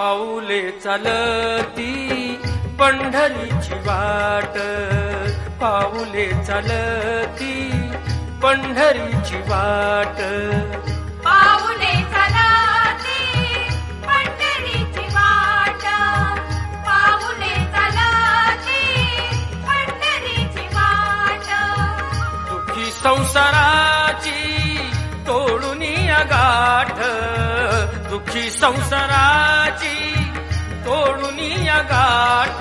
पाऊले चालती पंढरीची वाट, पाऊले चालती पंढरीची वाट, पाऊले चालती पंढरीची वाट, पाऊले चालती पंढरीची वाट. दुःखी संसाराची तोडून गाठ, दुःखी संसाराची तोडून गाठ.